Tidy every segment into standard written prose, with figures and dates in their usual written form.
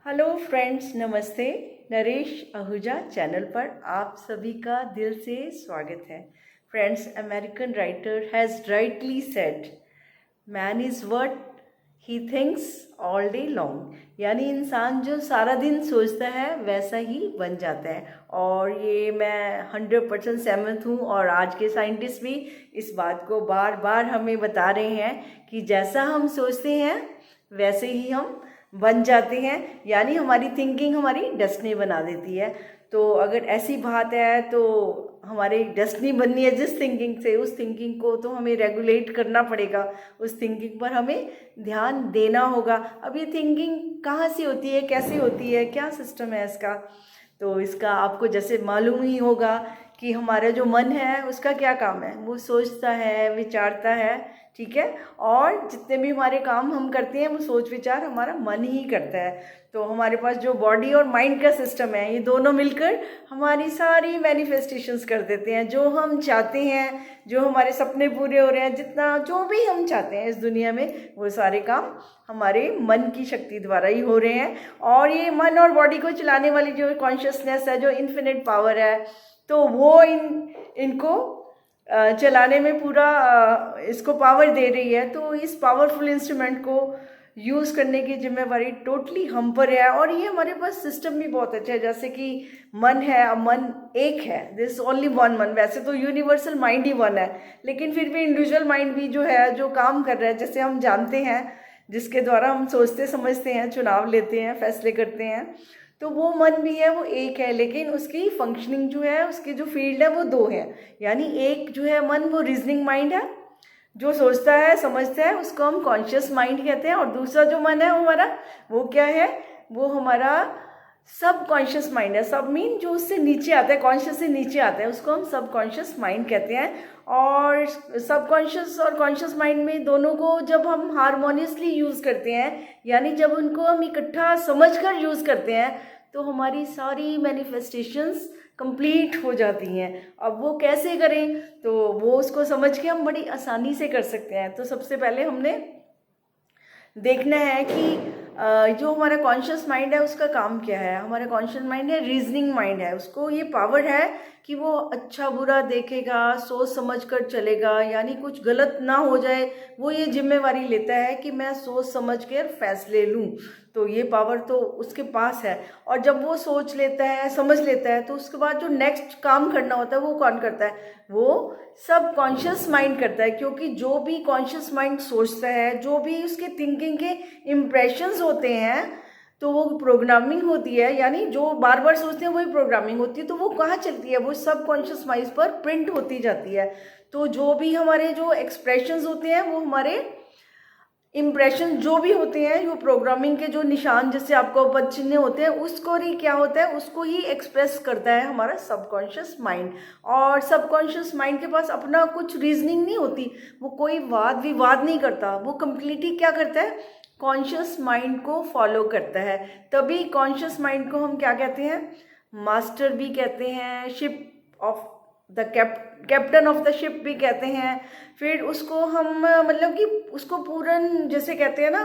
Hello friends, नमस्ते। Naresh Ahuja channel पर आप सभी का दिल से स्वागत है। Friends, American writer has rightly said, man is what he thinks all day long. यानी इंसान जो सारा दिन सोचता है वैसा ही बन जाता है। और ये मैं 100% सहमत हूँ। और आज के साइंटिस्ट भी इस बात को बार बार हमें बता रहे हैं कि जैसा हम सोचते हैं वैसे ही हम बन जाते हैं। यानी हमारी थिंकिंग हमारी डेस्टिनी बना देती है। तो अगर ऐसी बात है तो हमारी डेस्टिनी बननी है जिस थिंकिंग से, उस थिंकिंग को तो हमें रेगुलेट करना पड़ेगा। उस थिंकिंग पर हमें ध्यान देना होगा। अब ये थिंकिंग कहाँ से होती है, कैसे होती है, क्या सिस्टम है इसका, तो इसका आपको जैसे मालूम ही होगा कि हमारा जो मन है उसका क्या काम है। वो सोचता है, विचारता है, ठीक है। और जितने भी हमारे काम हम करते हैं वो सोच विचार हमारा मन ही करता है। तो हमारे पास जो बॉडी और माइंड का सिस्टम है, ये दोनों मिलकर हमारी सारी मैनिफेस्टेशंस कर देते हैं। जो हम चाहते हैं, जो हमारे सपने पूरे हो रहे हैं, जितना जो भी हम चाहते हैं इस दुनिया में, वो सारे काम हमारे मन की शक्ति द्वारा ही हो रहे हैं। और ये मन और बॉडी को चलाने वाली जो कॉन्शियसनेस है, जो इन्फिनिट पावर है, तो वो इनको चलाने में पूरा इसको पावर दे रही है। तो इस पावरफुल इंस्ट्रूमेंट को यूज़ करने की जिम्मेवारी टोटली हम पर है। और ये हमारे पास सिस्टम भी बहुत अच्छा है। जैसे कि मन है, अब मन एक है, दिस ओनली वन मन। वैसे तो यूनिवर्सल माइंड ही वन है, लेकिन फिर भी इंडिविजुअल माइंड भी जो है, जो काम कर रहा है, जैसे हम जानते हैं, जिसके द्वारा हम सोचते समझते हैं, चुनाव लेते हैं, फैसले करते हैं, तो वो मन भी है, वो एक है। लेकिन उसकी फंक्शनिंग जो है, उसकी जो फील्ड है, वो दो है। यानी एक जो है मन, वो रीजनिंग माइंड है, जो सोचता है समझता है, उसको हम कॉन्शियस माइंड कहते हैं। और दूसरा जो मन है हमारा, वो क्या है, वो हमारा सब कॉन्शियस माइंड है। सब मीन जो उससे नीचे आता है, कॉन्शियस से नीचे आता है, उसको हम सब कॉन्शियस माइंड कहते हैं। और सब कॉन्शियस और कॉन्शियस माइंड में दोनों को जब हम हारमोनियसली यूज़ करते हैं, यानी जब उनको हम इकट्ठा समझकर यूज़ करते हैं, तो हमारी सारी मैनिफेस्टेशंस कंप्लीट हो जाती हैं। अब वो कैसे करें, तो वो उसको समझ के हम बड़ी आसानी से कर सकते हैं। तो सबसे पहले हमने देखना है कि जो हमारा कॉन्शियस माइंड है उसका काम क्या है। हमारा कॉन्शियस माइंड है, रीजनिंग माइंड है, उसको ये पावर है कि वो अच्छा बुरा देखेगा, सोच समझ कर चलेगा, यानी कुछ गलत ना हो जाए, वो ये जिम्मेवारी लेता है कि मैं सोच समझ कर फैसले लूँ। तो ये पावर तो उसके पास है। और जब वो सोच लेता है, समझ लेता है, तो उसके बाद जो नेक्स्ट काम करना होता है वो कौन करता है, वो सब कॉन्शियस माइंड करता है। क्योंकि जो भी कॉन्शियस माइंड सोचता है, जो भी उसके थिंकिंग के इम्प्रेशंस होते हैं, तो वो प्रोग्रामिंग होती है। यानी जो बार बार सोचते हैं वही प्रोग्रामिंग होती है। तो वो कहाँ चलती है, वो सब कॉन्शियस माइंड पर प्रिंट होती जाती है। तो जो भी हमारे जो एक्सप्रेशंस होते हैं, वो हमारे इम्प्रेशन जो भी होते हैं, जो प्रोग्रामिंग के जो निशान जैसे आपको पद चिन्ह होते हैं, उसको ही क्या होता है, उसको ही एक्सप्रेस करता है हमारा सबकॉन्शियस माइंड। और सबकॉन्शियस माइंड के पास अपना कुछ रीजनिंग नहीं होती, वो कोई वाद विवाद नहीं करता, वो कंप्लीटली क्या करता है, कॉन्शियस माइंड को फॉलो करता है। तभी कॉन्शियस माइंड को हम क्या कहते हैं, मास्टर भी कहते हैं, ship of the captain of the ship भी कहते हैं। फिर उसको हम मतलब कि उसको पूरन जैसे कहते हैं ना,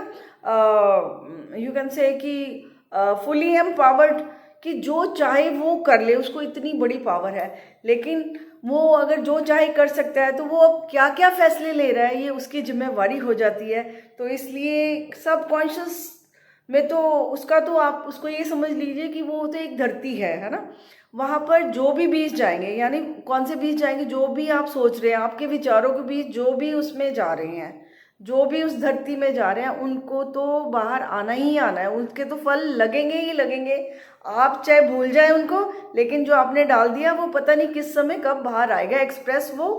यू कैन से कि फुली एम्पावर्ड, कि जो चाहे वो कर ले, उसको इतनी बड़ी पावर है। लेकिन वो अगर जो चाहे कर सकता है, तो वो अब क्या क्या फैसले ले रहा है, ये उसकी जिम्मेवारी हो जाती है। तो इसलिए सब कॉन्शियस में तो उसका, तो आप उसको ये समझ लीजिए कि वो तो एक धरती है ना। वहाँ पर जो भी बीज जाएंगे, यानी कौन से बीज जाएंगे, जो भी आप सोच रहे हैं, आपके विचारों के बीज जो भी उसमें जा रहे हैं, जो भी उस धरती में जा रहे हैं, उनको तो बाहर आना ही आना है। उनके तो फल लगेंगे ही लगेंगे। आप चाहे भूल जाए उनको, लेकिन जो आपने डाल दिया वो पता नहीं किस समय कब बाहर आएगा, एक्सप्रेस वो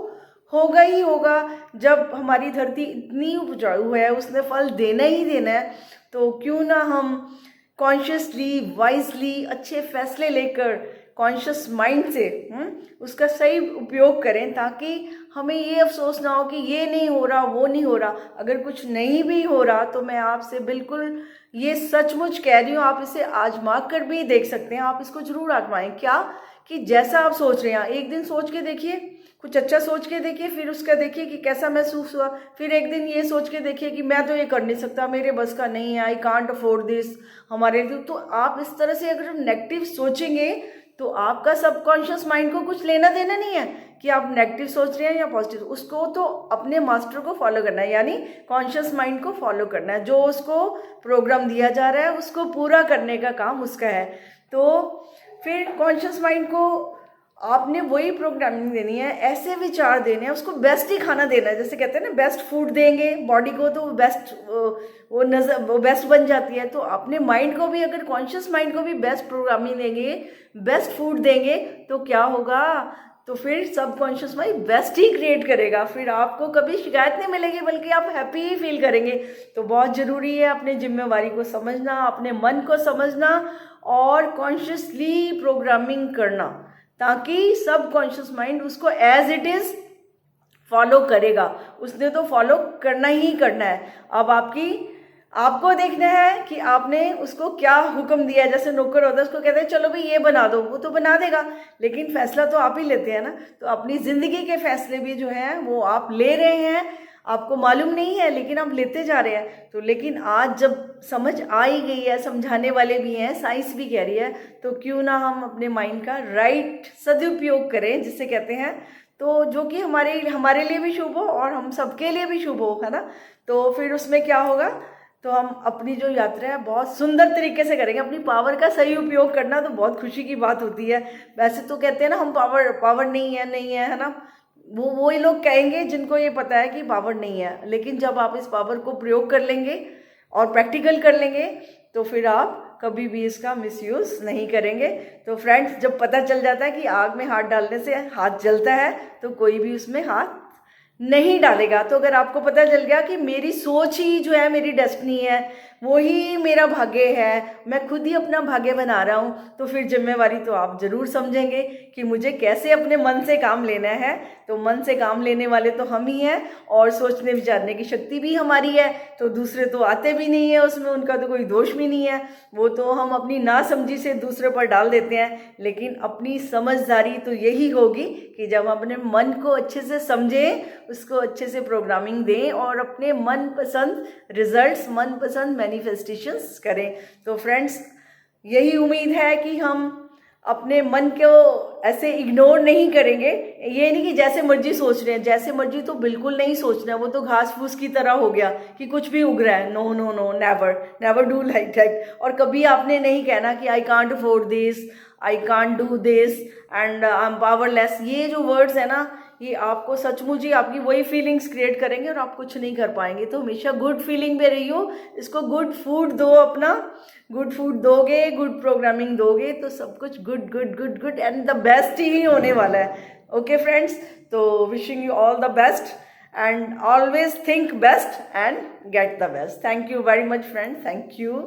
होगा ही होगा। जब हमारी धरती इतनी उपजाऊ है, उसने फल देना ही देना है, तो क्यों ना हम कॉन्शियसली, वाइजली अच्छे फैसले लेकर कॉन्शियस माइंड से उसका सही उपयोग करें, ताकि हमें ये अफसोस ना हो कि ये नहीं हो रहा, वो नहीं हो रहा। अगर कुछ नहीं भी हो रहा, तो मैं आपसे बिल्कुल ये सचमुच कह रही हूँ, आप इसे आजमा कर भी देख सकते हैं। आप इसको जरूर आजमाएं। क्या कि जैसा आप सोच रहे हैं, एक दिन सोच के देखिए, कुछ अच्छा सोच के देखिए, फिर उसका देखिए कि कैसा महसूस हुआ। फिर एक दिन ये सोच के देखिए कि मैं तो ये कर नहीं सकता, मेरे बस का नहीं है, आई कांट अफोर्ड दिस, हमारे लिए। तो आप इस तरह से अगर नेगेटिव सोचेंगे तो आपका सबकॉन्शियस माइंड को कुछ लेना देना नहीं है कि आप नेगेटिव सोच रहे हैं या पॉजिटिव। उसको तो अपने मास्टर को फॉलो करना है, यानी कॉन्शियस माइंड को फॉलो करना है। जो उसको प्रोग्राम दिया जा रहा है उसको पूरा करने का काम उसका है। तो फिर कॉन्शियस माइंड को आपने वही प्रोग्रामिंग देनी है, ऐसे विचार देने हैं, उसको बेस्ट ही खाना देना है। जैसे कहते हैं ना, बेस्ट फूड देंगे बॉडी को तो बेस्ट वो बेस्ट बन जाती है। तो अपने माइंड को भी, अगर कॉन्शियस माइंड को भी बेस्ट प्रोग्रामिंग देंगे, बेस्ट फूड देंगे, तो क्या होगा, तो फिर सबकॉन्शियस माइंड बेस्ट ही क्रिएट करेगा। फिर आपको कभी शिकायत नहीं मिलेगी, बल्कि आप हैप्पी ही फील करेंगे। तो बहुत ज़रूरी है अपनी जिम्मेवारी को समझना, अपने मन को समझना और कॉन्शियसली प्रोग्रामिंग करना, ताकि सबकॉन्शियस माइंड उसको एज इट इज़ फॉलो करेगा। उसने तो फॉलो करना ही करना है। अब आपको देखना है कि आपने उसको क्या हुक्म दिया है। जैसे नौकर होता है, उसको कहते हैं चलो भाई ये बना दो, वो तो बना देगा, लेकिन फैसला तो आप ही लेते हैं ना। तो अपनी ज़िंदगी के फैसले भी जो हैं वो आप ले रहे हैं, आपको मालूम नहीं है लेकिन आप लेते जा रहे हैं। तो लेकिन आज जब समझ आ ही गई है, समझाने वाले भी हैं, साइंस भी कह रही है, तो क्यों ना हम अपने माइंड का राइट सदुपयोग करें, जिसे कहते हैं, तो जो कि हमारे लिए भी शुभ हो और हम सबके लिए भी शुभ हो, है ना। तो फिर उसमें क्या होगा, तो हम अपनी जो यात्रा है बहुत सुंदर तरीके से करेंगे। अपनी पावर का सही उपयोग करना तो बहुत खुशी की बात होती है। वैसे तो कहते हैं ना, हम पावर नहीं है ना। वही लोग कहेंगे जिनको ये पता है कि पावर नहीं है। लेकिन जब आप इस पावर को प्रयोग कर लेंगे और प्रैक्टिकल कर लेंगे, तो फिर आप कभी भी इसका मिसयूज नहीं करेंगे। तो फ्रेंड्स, जब पता चल जाता है कि आग में हाथ डालने से हाथ जलता है, तो कोई भी उसमें हाथ नहीं डालेगा। तो अगर आपको पता चल गया कि मेरी सोच ही जो है मेरी डेस्टिनी है, वो ही मेरा भाग्य है, मैं खुद ही अपना भाग्य बना रहा हूँ, तो फिर जिम्मेवारी तो आप ज़रूर समझेंगे कि मुझे कैसे अपने मन से काम लेना है। तो मन से काम लेने वाले तो हम ही हैं, और सोचने विचारने की शक्ति भी हमारी है। तो दूसरे तो आते भी नहीं है उसमें, उनका तो कोई दोष भी नहीं है, वो तो हम अपनी नासमझी से दूसरे पर डाल देते हैं। लेकिन अपनी समझदारी तो यही होगी कि जब हम अपने मन को अच्छे से समझें, उसको अच्छे से प्रोग्रामिंग दें और अपने मनपसंद रिजल्ट्स, मनपसंद मैनिफेस्टेशंस करें। तो फ्रेंड्स, यही उम्मीद है कि हम अपने मन को ऐसे इग्नोर नहीं करेंगे। ये नहीं कि जैसे मर्जी सोच रहे हैं, जैसे मर्जी तो बिल्कुल नहीं सोचना है। वो तो घास फूस की तरह हो गया कि कुछ भी उग रहा है। No no no, never do like that. और कभी आपने नहीं कहना कि I can't afford this, I can't do this and I am powerless. ये जो वर्ड्स है ना, ये आपको सचमुच ही आपकी वही फीलिंग्स क्रिएट करेंगे और आप कुछ नहीं कर पाएंगे। तो हमेशा गुड फीलिंग में रहियो, इसको गुड फूड दो, अपना गुड फूड दोगे, गुड प्रोग्रामिंग दोगे, तो सब कुछ good good good good and the best ही होने वाला है। ओके फ्रेंड्स, तो wishing you all the best and always think best and get the best. Thank you very much friends, thank you.